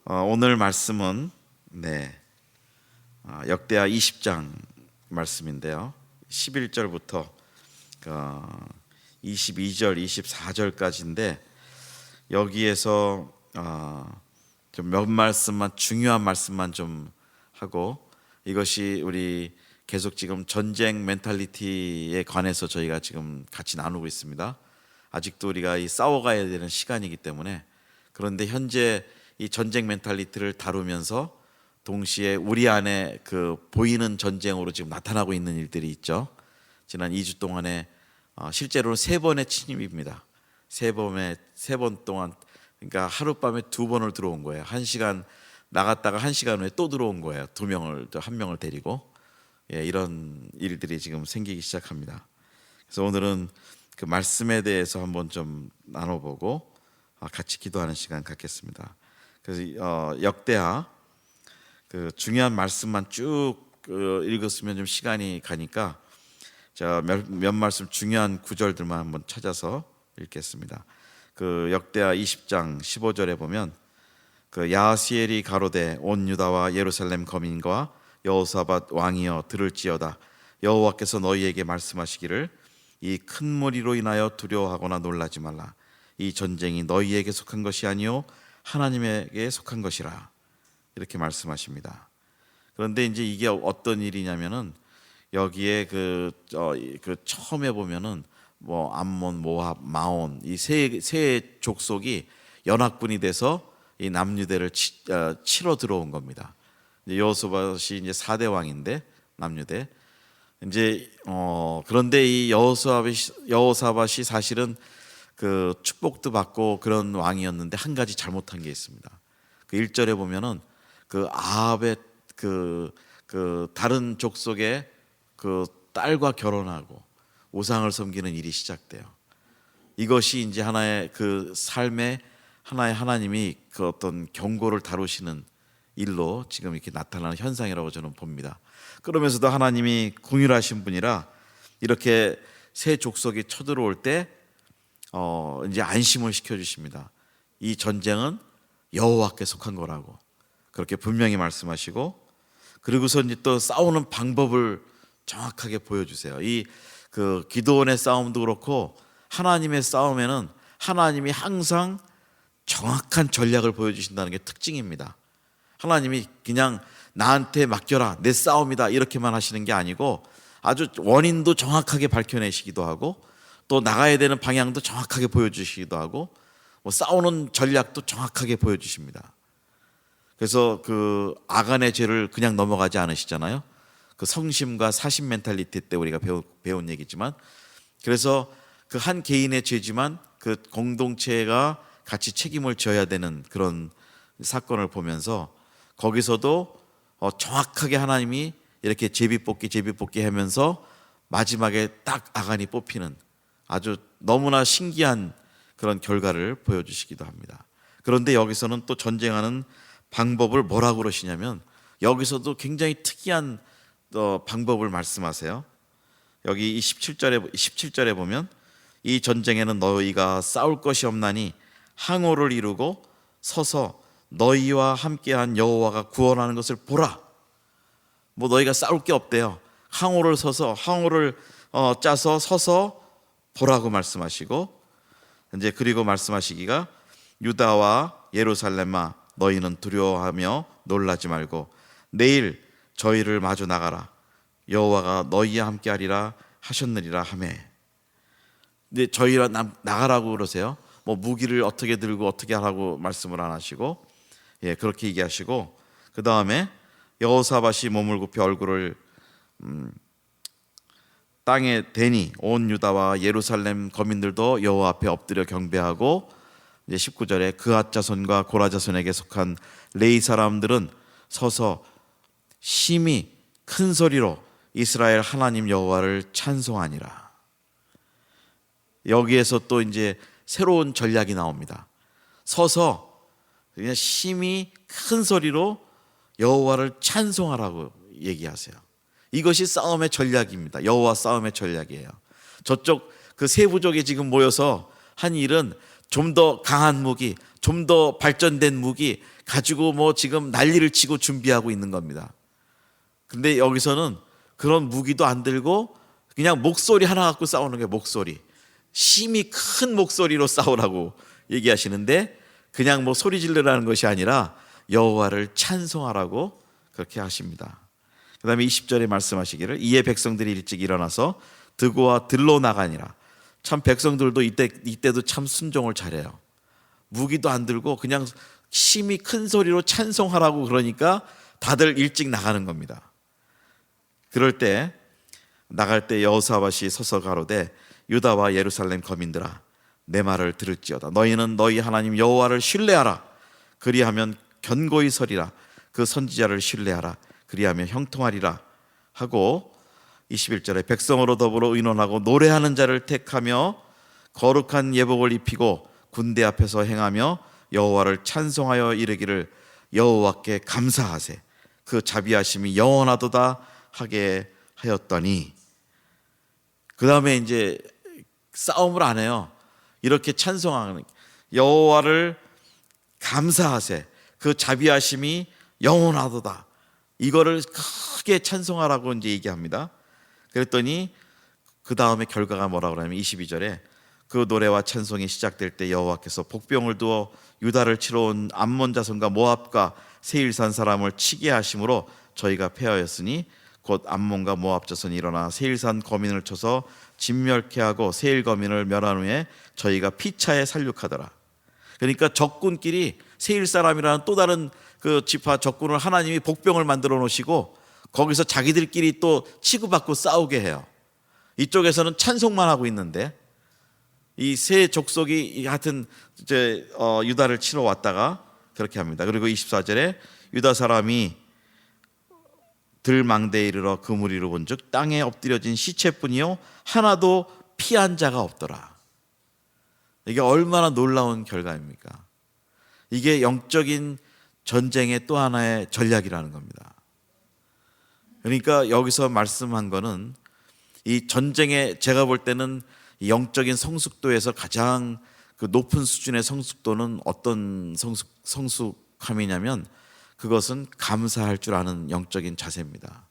오늘 말씀은 역대하 20장 말씀인데요. 11절부터 22절, 24절까지인데 여기에서 좀 몇 말씀만, 중요한 말씀만 좀 하고, 이것이 우리 계속 지금 전쟁 멘탈리티에 관해서 저희가 지금 같이 나누고 있습니다. 아직도 우리가 이 싸워가야 되는 시간이기 때문에, 그런데 현재 이 전쟁 멘탈리티를 다루면서 동시에 우리 안에 그 보이는 전쟁으로 지금 나타나고 있는 일들이 있죠. 지난 2주 동안에 실제로는 3번의 침입입니다. 세 번 동안, 그러니까 하룻밤에 2번을 들어온 거예요. 1시간 나갔다가 1시간 후에 또 들어온 거예요. 한 명을 데리고. 이런 일들이 지금 생기기 시작합니다. 그래서 오늘은 그 말씀에 대해서 한번 좀 나눠보고 같이 기도하는 시간 갖겠습니다. 그래서 역대하 그 중요한 말씀만 쭉 읽었으면 좀 시간이 가니까 제가 몇 말씀 중요한 구절들만 한번 찾아서 읽겠습니다. 그 역대하 20장 15절에 보면 그 야하시엘이 가로되 온 유다와 예루살렘 거민과 여호사밧 왕이여 들을지어다. 여호와께서 너희에게 말씀하시기를 이 큰 무리로 인하여 두려워하거나 놀라지 말라. 이 전쟁이 너희에게 속한 것이 아니요 하나님에게 속한 것이라. 이렇게 말씀하십니다. 그런데 이제 이게 어떤 일이냐면은 여기에 그 처음에 보면은 뭐 암몬, 모압, 마온 이 세 족속이 연합군이 돼서 이 남유대를 치러 들어온 겁니다. 여호사밧이 이제 4대 왕인데 남유대. 이제 그런데 이 여호사밧이 사실은 그 축복도 받고 그런 왕이었는데 한 가지 잘못한 게 있습니다. 그 1절에 보면은 그 아합의 그 다른 족속의 그 딸과 결혼하고 우상을 섬기는 일이 시작돼요. 이것이 이제 하나의 그 삶의 하나의 하나님이 그 어떤 경고를 다루시는 일로 지금 이렇게 나타나는 현상이라고 저는 봅니다. 그러면서도 하나님이 긍휼하신 분이라 이렇게 새 족속이 쳐들어올 때 이제 안심을 시켜주십니다. 이 전쟁은 여호와께 속한 거라고 그렇게 분명히 말씀하시고, 그리고서 이제 또 싸우는 방법을 정확하게 보여주세요. 이 그 기드온의 싸움도 그렇고 하나님의 싸움에는 하나님이 항상 정확한 전략을 보여주신다는 게 특징입니다. 하나님이 그냥 나한테 맡겨라, 내 싸움이다 이렇게만 하시는 게 아니고 아주 원인도 정확하게 밝혀내시기도 하고 또 나가야 되는 방향도 정확하게 보여주시기도 하고 뭐 싸우는 전략도 정확하게 보여주십니다. 그래서 그 아간의 죄를 그냥 넘어가지 않으시잖아요. 그 성심과 사심 멘탈리티 때 우리가 배운 얘기지만, 그래서 그 한 개인의 죄지만 그 공동체가 같이 책임을 져야 되는 그런 사건을 보면서 거기서도 정확하게 하나님이 이렇게 제비뽑기 하면서 마지막에 딱 아간이 뽑히는 아주 너무나 신기한 그런 결과를 보여주시기도 합니다. 그런데 여기서는 또 전쟁하는 방법을 뭐라고 그러시냐면 여기서도 굉장히 특이한 방법을 말씀하세요. 여기 17절에 보면 이 전쟁에는 너희가 싸울 것이 없나니 항오를 이루고 서서 너희와 함께한 여호와가 구원하는 것을 보라. 뭐 너희가 싸울 게 없대요. 항오를 짜서 서서 보라고 말씀하시고, 이제 그리고 말씀하시기가 유다와 예루살렘아 너희는 두려워하며 놀라지 말고 내일 저희를 마주 나가라. 여호와가 너희와 함께하리라 하셨느니라 하매. 근데 저희와 나가라고 그러세요. 뭐 무기를 어떻게 들고 어떻게 하라고 말씀을 안 하시고, 그렇게 얘기하시고, 그 다음에 여호사밧이 몸을 굽혀 얼굴을 땅에 대니 온 유다와 예루살렘 거민들도 여호와 앞에 엎드려 경배하고, 이제 19절에 그앗 자손과 고라 자손에게 속한 레위 사람들은 서서 심히 큰 소리로 이스라엘 하나님 여호와를 찬송하니라. 여기에서 또 이제 새로운 전략이 나옵니다. 서서 그냥 심히 큰 소리로 여호와를 찬송하라고 얘기하세요. 이것이 싸움의 전략입니다. 여호와 싸움의 전략이에요. 저쪽 그 세 부족이 지금 모여서 한 일은 좀 더 강한 무기, 좀 더 발전된 무기 가지고 뭐 지금 난리를 치고 준비하고 있는 겁니다. 근데 여기서는 그런 무기도 안 들고 그냥 목소리 하나 갖고 싸우는 게 목소리. 심히 큰 목소리로 싸우라고 얘기하시는데 그냥 뭐 소리 지르라는 것이 아니라 여호와를 찬송하라고 그렇게 하십니다. 그 다음에 20절에 말씀하시기를 이에 백성들이 일찍 일어나서 드고와 들로 나가니라. 참 백성들도 이때도 참 순종을 잘해요. 무기도 안 들고 그냥 심히 큰 소리로 찬송하라고 그러니까 다들 일찍 나가는 겁니다. 그럴 때 나갈 때 여호사밧이 서서 가로되 유다와 예루살렘 거민들아 내 말을 들을지어다. 너희는 너희 하나님 여호와를 신뢰하라. 그리하면 견고히 서리라. 그 선지자를 신뢰하라. 그리하면 형통하리라 하고 21절에 백성으로 더불어 의논하고 노래하는 자를 택하며 거룩한 예복을 입히고 군대 앞에서 행하며 여호와를 찬송하여 이르기를 여호와께 감사하세. 그 자비하심이 영원하도다 하게 하였더니 그 다음에 이제 싸움을 안 해요. 이렇게 찬송하는 여호와를 감사하세. 그 자비하심이 영원하도다. 이거를 크게 찬송하라고 이제 얘기합니다. 그랬더니 그 다음에 결과가 뭐라고 하냐면 22절에 그 노래와 찬송이 시작될 때 여호와께서 복병을 두어 유다를 치러 온 암몬 자손과 모압과 세일산 사람을 치게 하심으로 저희가 패하였으니 곧 암몬과 모압 자손이 일어나 세일산 거민을 쳐서 진멸케 하고 세일 거민을 멸한 후에 저희가 피차에 살육하더라. 그러니까 적군끼리 세일 사람이라는 또 다른 그 지파 적군을 하나님이 복병을 만들어 놓으시고 거기서 자기들끼리 또 치고받고 싸우게 해요. 이쪽에서는 찬송만 하고 있는데 이 세 족속이 하여튼 이제 유다를 치러 왔다가 그렇게 합니다. 그리고 24절에 유다 사람이 들망대에 이르러 그 무리로 본즉 땅에 엎드려진 시체뿐이요 하나도 피한 자가 없더라. 이게 얼마나 놀라운 결과입니까? 이게 영적인 전쟁의 또 하나의 전략이라는 겁니다. 그러니까 여기서 말씀한 거는 이 전쟁의 제가 볼 때는 영적인 성숙도에서 가장 그 높은 수준의 성숙도는 어떤 성숙함이냐면 그것은 감사할 줄 아는 영적인 자세입니다.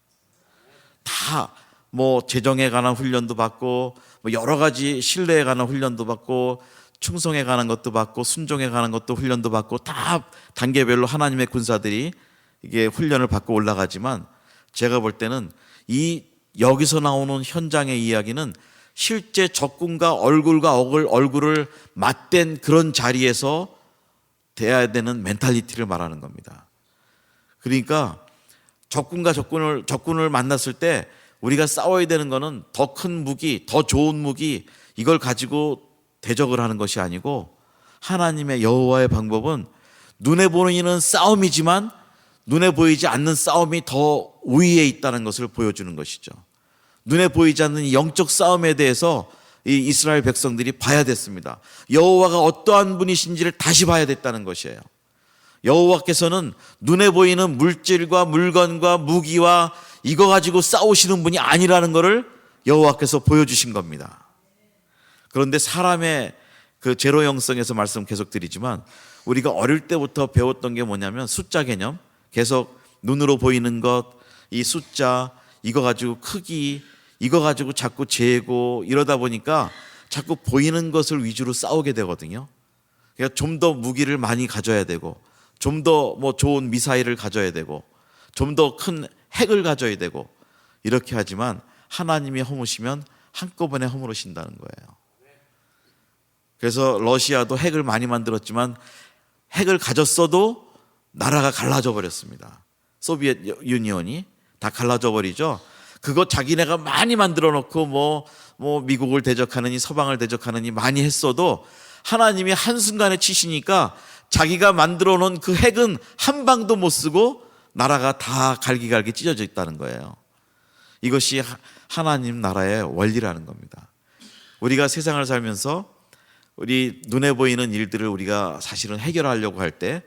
다 뭐 재정에 관한 훈련도 받고 뭐 여러 가지 신뢰에 관한 훈련도 받고 충성에 관한 것도 받고 순종에 관한 것도 훈련도 받고 다 단계별로 하나님의 군사들이 이게 훈련을 받고 올라가지만 제가 볼 때는 이 여기서 나오는 현장의 이야기는 실제 적군과 얼굴과 얼굴을 맞댄 그런 자리에서 돼야 되는 멘탈리티를 말하는 겁니다. 그러니까 적군과 적군을 만났을 때 우리가 싸워야 되는 거는 더 큰 무기, 더 좋은 무기 이걸 가지고 대적을 하는 것이 아니고 하나님의 여호와의 방법은 눈에 보이는 싸움이지만 눈에 보이지 않는 싸움이 더 우위에 있다는 것을 보여주는 것이죠. 눈에 보이지 않는 이 영적 싸움에 대해서 이 이스라엘 백성들이 봐야 됐습니다. 여호와가 어떠한 분이신지를 다시 봐야 됐다는 것이에요. 여호와께서는 눈에 보이는 물질과 물건과 무기와 이거 가지고 싸우시는 분이 아니라는 것을 여호와께서 보여주신 겁니다. 그런데 사람의 그 제로 영성에서 말씀 계속 드리지만 우리가 어릴 때부터 배웠던 게 뭐냐면 숫자 개념, 계속 눈으로 보이는 것, 이 숫자 이거 가지고 크기 이거 가지고 자꾸 재고 이러다 보니까 자꾸 보이는 것을 위주로 싸우게 되거든요. 그러니까 좀 더 무기를 많이 가져야 되고 좀 더 뭐 좋은 미사일을 가져야 되고 좀 더 큰 핵을 가져야 되고 이렇게 하지만 하나님이 허무시면 한꺼번에 허물으신다는 거예요. 그래서 러시아도 핵을 많이 만들었지만 핵을 가졌어도 나라가 갈라져 버렸습니다. 소비에트 유니온이 다 갈라져 버리죠. 그거 자기네가 많이 만들어 놓고 뭐 미국을 대적하느니 서방을 대적하느니 많이 했어도 하나님이 한순간에 치시니까 자기가 만들어 놓은 그 핵은 한 방도 못 쓰고 나라가 다 갈기갈기 찢어져 있다는 거예요. 이것이 하나님 나라의 원리라는 겁니다. 우리가 세상을 살면서 우리 눈에 보이는 일들을 우리가 사실은 해결하려고 할 때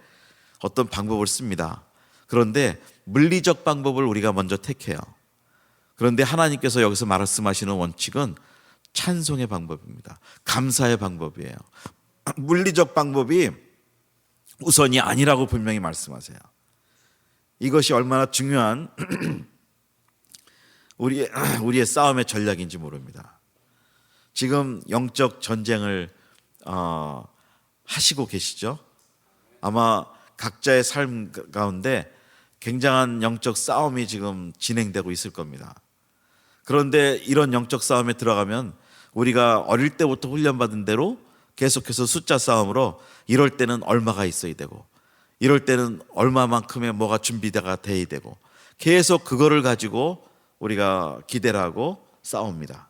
어떤 방법을 씁니다. 그런데 물리적 방법을 우리가 먼저 택해요. 그런데 하나님께서 여기서 말씀하시는 원칙은 찬송의 방법입니다. 감사의 방법이에요. 물리적 방법이 우선이 아니라고 분명히 말씀하세요. 이것이 얼마나 중요한 우리의 싸움의 전략인지 모릅니다. 지금 영적 전쟁을 하시고 계시죠? 아마 각자의 삶 가운데 굉장한 영적 싸움이 지금 진행되고 있을 겁니다. 그런데 이런 영적 싸움에 들어가면 우리가 어릴 때부터 훈련받은 대로 계속해서 숫자 싸움으로 이럴 때는 얼마가 있어야 되고 이럴 때는 얼마만큼의 뭐가 준비가 돼야 되고 계속 그거를 가지고 우리가 기대를 하고 싸웁니다.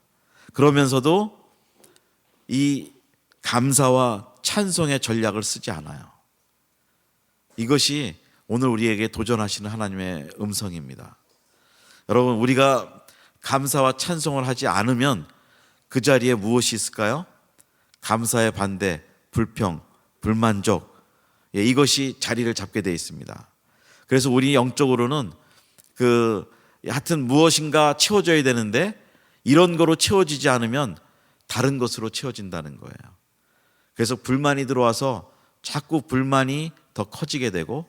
그러면서도 이 감사와 찬송의 전략을 쓰지 않아요. 이것이 오늘 우리에게 도전하시는 하나님의 음성입니다. 여러분, 우리가 감사와 찬송을 하지 않으면 그 자리에 무엇이 있을까요? 감사의 반대, 불평, 불만족, 이것이 자리를 잡게 되어 있습니다. 그래서 우리 영적으로는 하여튼 무엇인가 채워져야 되는데 이런 거로 채워지지 않으면 다른 것으로 채워진다는 거예요. 그래서 불만이 들어와서 자꾸 불만이 더 커지게 되고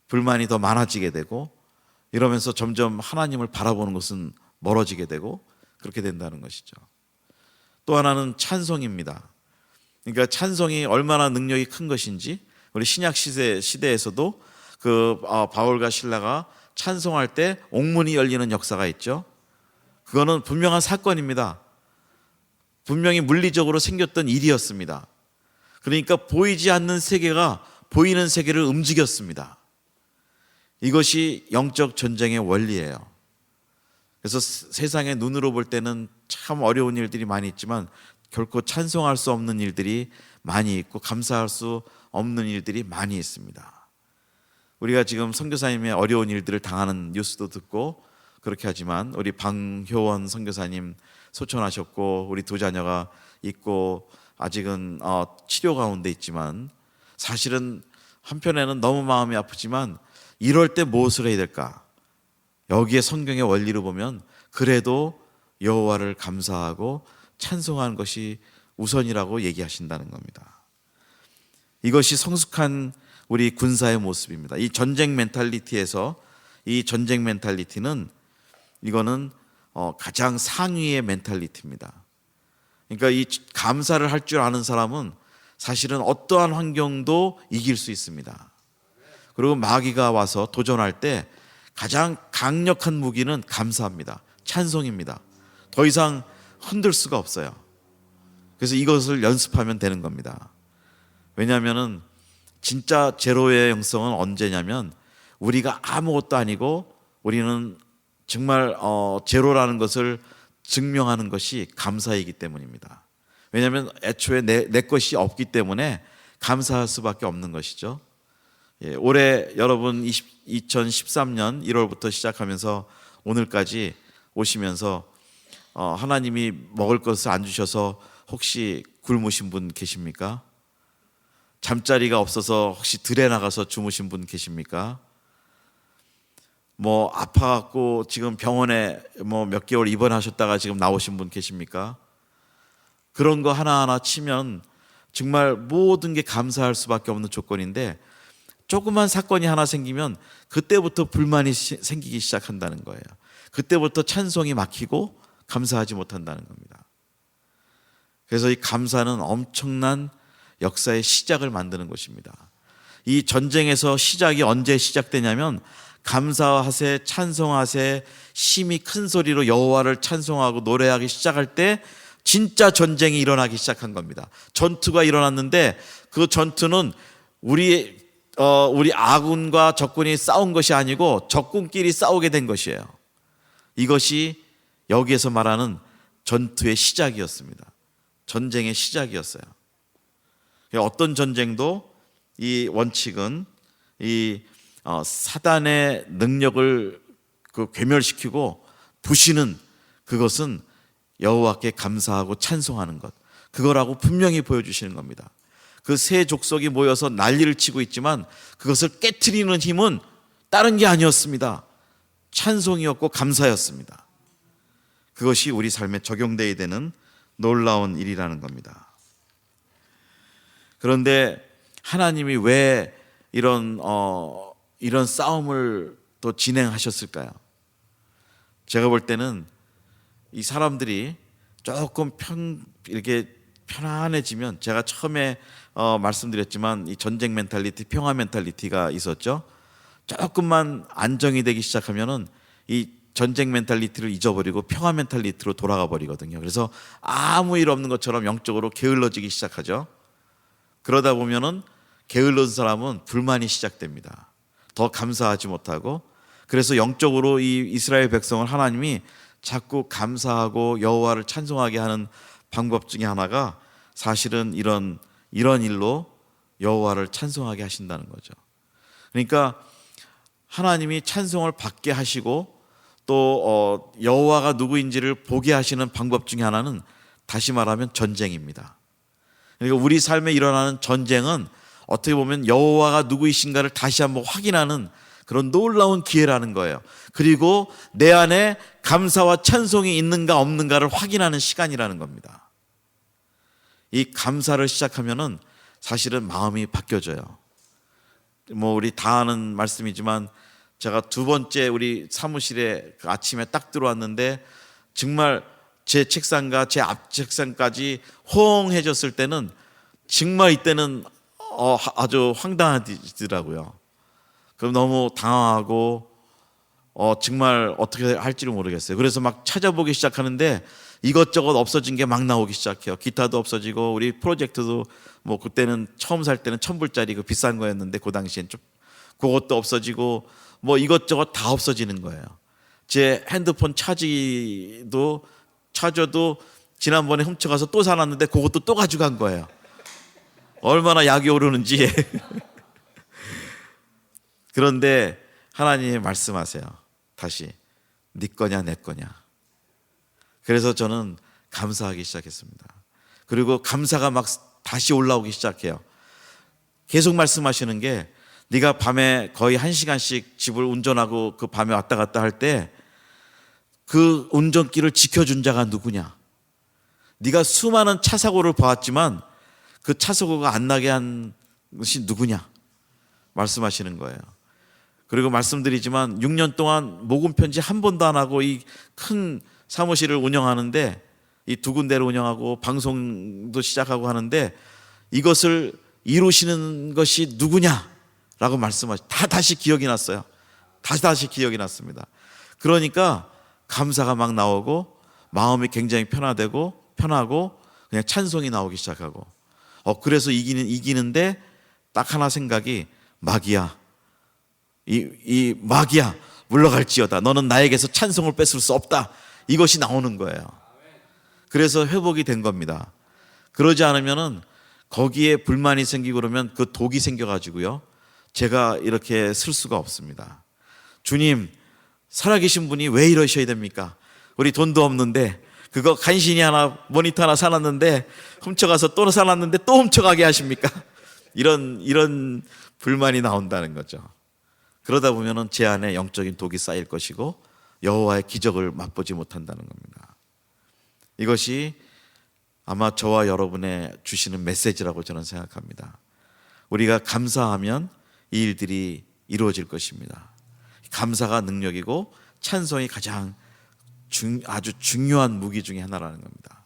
불만이 더 많아지게 되고 이러면서 점점 하나님을 바라보는 것은 멀어지게 되고 그렇게 된다는 것이죠. 또 하나는 찬송입니다. 그러니까 찬송이 얼마나 능력이 큰 것인지 우리 신약 시대에서도 바울과 실라가 찬송할 때 옥문이 열리는 역사가 있죠. 그거는 분명한 사건입니다. 분명히 물리적으로 생겼던 일이었습니다. 그러니까 보이지 않는 세계가 보이는 세계를 움직였습니다. 이것이 영적 전쟁의 원리예요. 그래서 세상의 눈으로 볼 때는 참 어려운 일들이 많이 있지만 결코 찬송할 수 없는 일들이 많이 있고 감사할 수 없는 일들이 많이 있습니다. 우리가 지금 선교사님의 어려운 일들을 당하는 뉴스도 듣고 그렇게 하지만 우리 방효원 선교사님 소천하셨고 우리 두 자녀가 있고 아직은 치료 가운데 있지만 사실은 한편에는 너무 마음이 아프지만 이럴 때 무엇을 해야 될까? 여기에 성경의 원리로 보면 그래도 여호와를 감사하고 찬송하는 것이 우선이라고 얘기하신다는 겁니다. 이것이 성숙한 우리 군사의 모습입니다. 이 전쟁 멘탈리티에서 이 전쟁 멘탈리티는 이거는 가장 상위의 멘탈리티입니다. 그러니까 이 감사를 할 줄 아는 사람은 사실은 어떠한 환경도 이길 수 있습니다. 그리고 마귀가 와서 도전할 때 가장 강력한 무기는 감사합니다. 찬송입니다. 더 이상 흔들 수가 없어요. 그래서 이것을 연습하면 되는 겁니다. 왜냐하면 진짜 제로의 영성은 언제냐면 우리가 아무것도 아니고 우리는 정말 제로라는 것을 증명하는 것이 감사이기 때문입니다. 왜냐하면 애초에 내 것이 없기 때문에 감사할 수밖에 없는 것이죠. 올해 여러분 2013년 1월부터 시작하면서 오늘까지 오시면서 하나님이 먹을 것을 안 주셔서 혹시 굶으신 분 계십니까? 잠자리가 없어서 혹시 들에 나가서 주무신 분 계십니까? 뭐 아파갖고 지금 병원에 몇 개월 입원하셨다가 지금 나오신 분 계십니까? 그런 거 하나하나 치면 정말 모든 게 감사할 수밖에 없는 조건인데 조그만 사건이 하나 생기면 그때부터 불만이 생기기 시작한다는 거예요. 그때부터 찬송이 막히고 감사하지 못한다는 겁니다. 그래서 이 감사는 엄청난 역사의 시작을 만드는 것입니다. 이 전쟁에서 시작이 언제 시작되냐면 감사하세 찬송하세 심히 큰 소리로 여호와를 찬송하고 노래하기 시작할 때 진짜 전쟁이 일어나기 시작한 겁니다. 전투가 일어났는데 그 전투는 우리 아군과 적군이 싸운 것이 아니고 적군끼리 싸우게 된 것이에요. 이것이 여기에서 말하는 전투의 시작이었습니다. 전쟁의 시작이었어요. 어떤 전쟁도 이 원칙은 이 사단의 능력을 괴멸시키고 부시는 그것은 여호와께 감사하고 찬송하는 것, 그거라고 분명히 보여주시는 겁니다. 그 세 족속이 모여서 난리를 치고 있지만 그것을 깨트리는 힘은 다른 게 아니었습니다. 찬송이었고 감사였습니다. 그것이 우리 삶에 적용되어야 되는 놀라운 일이라는 겁니다. 그런데 하나님이 왜 이런 싸움을 또 진행하셨을까요? 제가 볼 때는 이 사람들이 조금 이렇게 편안해지면, 제가 처음에 말씀드렸지만 이 전쟁 멘탈리티, 평화 멘탈리티가 있었죠. 조금만 안정이 되기 시작하면은 이 전쟁 멘탈리티를 잊어버리고 평화 멘탈리티로 돌아가 버리거든요. 그래서 아무 일 없는 것처럼 영적으로 게을러지기 시작하죠. 그러다 보면은 게을러진 사람은 불만이 시작됩니다. 더 감사하지 못하고. 그래서 영적으로 이 이스라엘 백성을 하나님이 자꾸 감사하고 여호와를 찬송하게 하는 방법 중에 하나가 사실은 이런 일로 여호와를 찬송하게 하신다는 거죠. 그러니까 하나님이 찬송을 받게 하시고 또 여호와가 누구인지를 보게 하시는 방법 중에 하나는 다시 말하면 전쟁입니다. 그러니까 우리 삶에 일어나는 전쟁은 어떻게 보면 여호와가 누구이신가를 다시 한번 확인하는 그런 놀라운 기회라는 거예요. 그리고 내 안에 감사와 찬송이 있는가 없는가를 확인하는 시간이라는 겁니다. 이 감사를 시작하면은 사실은 마음이 바뀌어져요. 우리 다 아는 말씀이지만 제가 두 번째 우리 사무실에 아침에 딱 들어왔는데 정말 제 책상과 제 앞 책상까지 호응해졌을 때는 정말 이때는 아주 황당하더라고요. 그럼 너무 당황하고 정말 어떻게 할지를 모르겠어요. 그래서 막 찾아보기 시작하는데 이것저것 없어진 게 막 나오기 시작해요. 기타도 없어지고 우리 프로젝트도 그때는 처음 살 때는 1,000불짜리 그 비싼 거였는데 그 당시엔 좀 그것도 없어지고 이것저것 다 없어지는 거예요. 제 핸드폰 차저도 지난번에 훔쳐가서 또 사놨는데 그것도 또 가져간 거예요. 얼마나 약이 오르는지. 그런데 하나님이 말씀하세요. 다시 네 거냐 내 거냐. 그래서 저는 감사하기 시작했습니다. 그리고 감사가 막 다시 올라오기 시작해요. 계속 말씀하시는 게 네가 밤에 거의 1시간씩 집을 운전하고 그 밤에 왔다 갔다 할 때 그 운전길을 지켜준 자가 누구냐. 네가 수많은 차 사고를 봐왔지만 그 차 사고가 안 나게 한 것이 누구냐 말씀하시는 거예요. 그리고 말씀드리지만 6년 동안 목음 편지 한 번도 안 하고 이 큰 사무실을 운영하는데 이 두 군데를 운영하고 방송도 시작하고 하는데 이것을 이루시는 것이 누구냐라고 다시 기억이 났어요. 다시 기억이 났습니다. 그러니까 감사가 막 나오고 마음이 굉장히 편하고 그냥 찬송이 나오기 시작하고 그래서 이기는데 딱 하나 생각이 마귀야. 이 마귀야 물러갈지어다. 너는 나에게서 찬송을 뺏을 수 없다. 이것이 나오는 거예요. 그래서 회복이 된 겁니다. 그러지 않으면은 거기에 불만이 생기고 그러면 그 독이 생겨가지고요. 제가 이렇게 쓸 수가 없습니다. 주님, 살아계신 분이 왜 이러셔야 됩니까? 우리 돈도 없는데 그거 간신히 모니터 하나 사놨는데 훔쳐가서 또 사놨는데 또 훔쳐가게 하십니까? 이런 불만이 나온다는 거죠. 그러다 보면은 제 안에 영적인 독이 쌓일 것이고 여호와의 기적을 맛보지 못한다는 겁니다. 이것이 아마 저와 여러분의 주시는 메시지라고 저는 생각합니다. 우리가 감사하면 이 일들이 이루어질 것입니다. 감사가 능력이고 찬송이 가장 아주 중요한 무기 중에 하나라는 겁니다.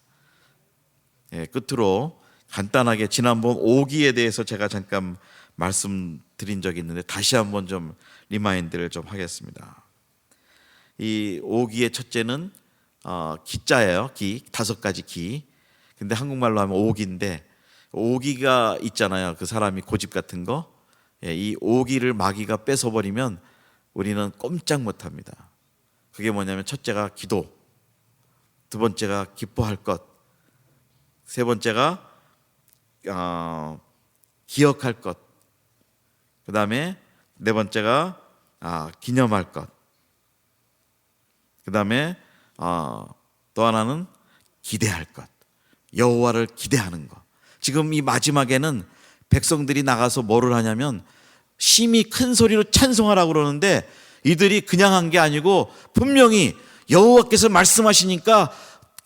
끝으로 간단하게 지난번 오기에 대해서 제가 잠깐 말씀드린 적이 있는데 다시 한번 좀 리마인드를 좀 하겠습니다. 이 오기의 첫째는 기자예요. 5가지 기. 근데 한국말로 하면 오기인데 오기가 있잖아요. 그 사람이 고집 같은 거. 이 오기를 마귀가 뺏어버리면 우리는 꼼짝 못합니다. 그게 뭐냐면 첫째가 기도, 두 번째가 기뻐할 것, 세 번째가 기억할 것, 그 다음에 네 번째가 기념할 것, 그 다음에 또 하나는 기대할 것, 여호와를 기대하는 것. 지금 이 마지막에는 백성들이 나가서 뭐를 하냐면 심히 큰 소리로 찬송하라고 그러는데 이들이 그냥 한 게 아니고 분명히 여호와께서 말씀하시니까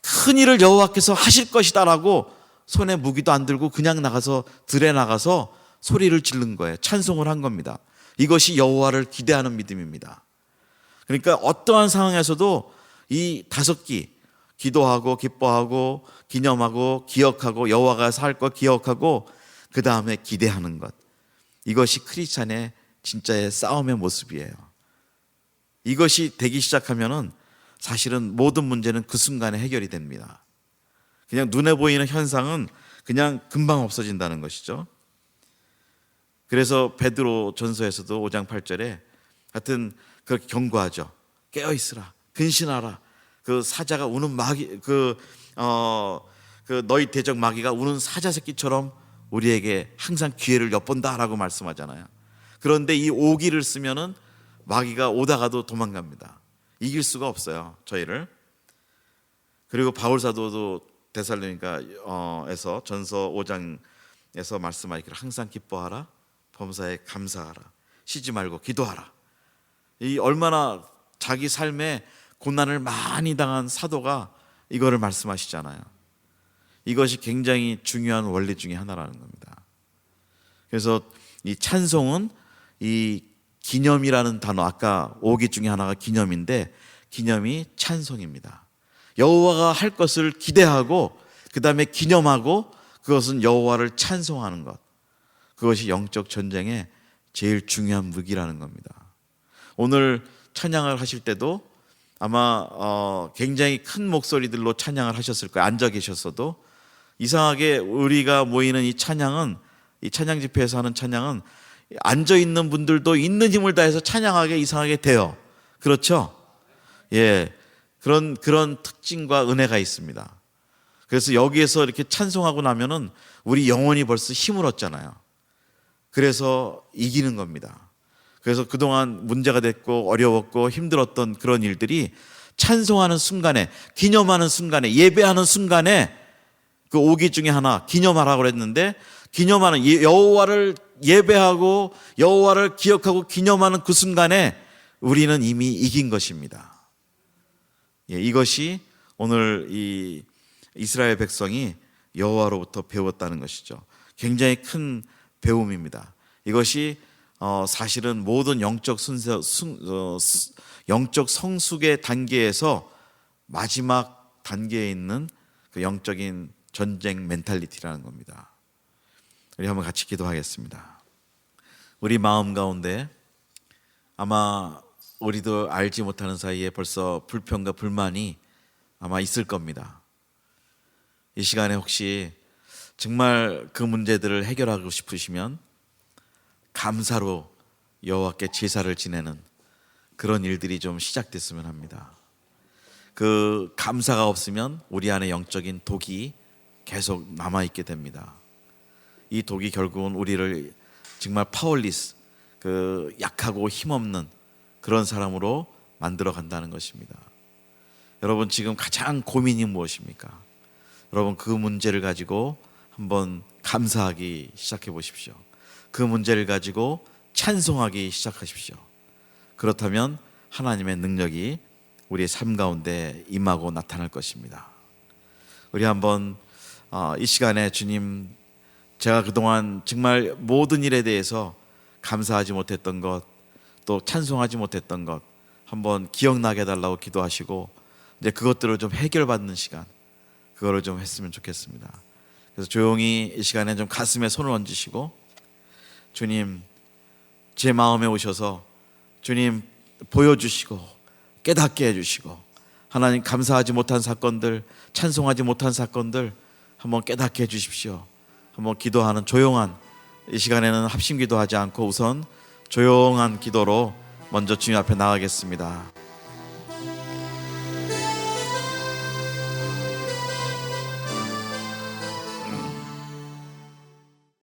큰 일을 여호와께서 하실 것이다라고 손에 무기도 안 들고 그냥 나가서 들에 나가서 소리를 지른 거예요. 찬송을 한 겁니다. 이것이 여호와를 기대하는 믿음입니다. 그러니까 어떠한 상황에서도 이 다섯 기, 기도하고 기뻐하고 기념하고 기억하고 여호와가 살 것 기억하고 그 다음에 기대하는 것, 이것이 크리스찬의 진짜의 싸움의 모습이에요. 이것이 되기 시작하면은 사실은 모든 문제는 그 순간에 해결이 됩니다. 그냥 눈에 보이는 현상은 그냥 금방 없어진다는 것이죠. 그래서 베드로 전서에서도 5장 8절에 하여튼 그렇게 경고하죠. 깨어 있으라, 근신하라. 그 사자가 우는 마귀, 그 너희 대적 마귀가 우는 사자 새끼처럼 우리에게 항상 기회를 엿본다라고 말씀하잖아요. 그런데 이 오기를 쓰면은 마귀가 오다가도 도망갑니다. 이길 수가 없어요, 저희를. 그리고 바울 사도도 데살로니가에서 전서 5장에서 말씀하기를 항상 기뻐하라, 범사에 감사하라, 쉬지 말고 기도하라. 이 얼마나 자기 삶에 고난을 많이 당한 사도가 이거를 말씀하시잖아요. 이것이 굉장히 중요한 원리 중에 하나라는 겁니다. 그래서 이 찬송은 이 기념이라는 단어, 아까 오기 중에 하나가 기념인데 기념이 찬송입니다. 여호와가 할 것을 기대하고 그 다음에 기념하고 그것은 여호와를 찬송하는 것, 그것이 영적 전쟁의 제일 중요한 무기라는 겁니다. 오늘 찬양을 하실 때도 아마 굉장히 큰 목소리들로 찬양을 하셨을 거예요. 앉아 계셨어도. 이상하게 우리가 모이는 이 찬양은, 이 찬양 집회에서 하는 찬양은 앉아 있는 분들도 있는 힘을 다해서 찬양하게 이상하게 돼요. 그렇죠? 예, 그런 특징과 은혜가 있습니다. 그래서 여기에서 이렇게 찬송하고 나면은 우리 영혼이 벌써 힘을 얻잖아요. 그래서 이기는 겁니다. 그래서 그동안 문제가 됐고 어려웠고 힘들었던 그런 일들이 찬송하는 순간에, 기념하는 순간에, 예배하는 순간에, 그 오기 중에 하나 기념하라고 그랬는데, 기념하는, 여호와를 예배하고 여호와를 기억하고 기념하는 그 순간에 우리는 이미 이긴 것입니다. 예, 이것이 오늘 이 이스라엘 백성이 여호와로부터 배웠다는 것이죠. 굉장히 큰 배움입니다. 이것이 사실은 모든 영적 성숙의 단계에서 마지막 단계에 있는 그 영적인 전쟁 멘탈리티라는 겁니다. 우리 한번 같이 기도하겠습니다. 우리 마음 가운데 아마 우리도 알지 못하는 사이에 벌써 불평과 불만이 아마 있을 겁니다. 이 시간에 혹시 정말 그 문제들을 해결하고 싶으시면 감사로 여호와께 제사를 지내는 그런 일들이 좀 시작됐으면 합니다. 그 감사가 없으면 우리 안에 영적인 독이 계속 남아있게 됩니다. 이 독이 결국은 우리를 정말 파워리스, 그 약하고 힘없는 그런 사람으로 만들어 간다는 것입니다. 여러분, 지금 가장 고민이 무엇입니까? 여러분, 그 문제를 가지고 한번 감사하기 시작해 보십시오. 그 문제를 가지고 찬송하기 시작하십시오. 그렇다면 하나님의 능력이 우리의 삶 가운데 임하고 나타날 것입니다. 우리 한번 이 시간에 주님, 제가 그동안 정말 모든 일에 대해서 감사하지 못했던 것, 또 찬송하지 못했던 것 한번 기억나게 해달라고 기도하시고, 이제 그것들을 좀 해결받는 시간, 그거를 좀 했으면 좋겠습니다. 그래서 조용히 이 시간에 좀 가슴에 손을 얹으시고, 주님, 제 마음에 오셔서 주님 보여주시고 깨닫게 해주시고, 하나님 감사하지 못한 사건들, 찬송하지 못한 사건들 한번 깨닫게 해주십시오. 한번 기도하는 조용한, 이 시간에는 합심 기도하지 않고 우선 조용한 기도로 먼저 주님 앞에 나가겠습니다.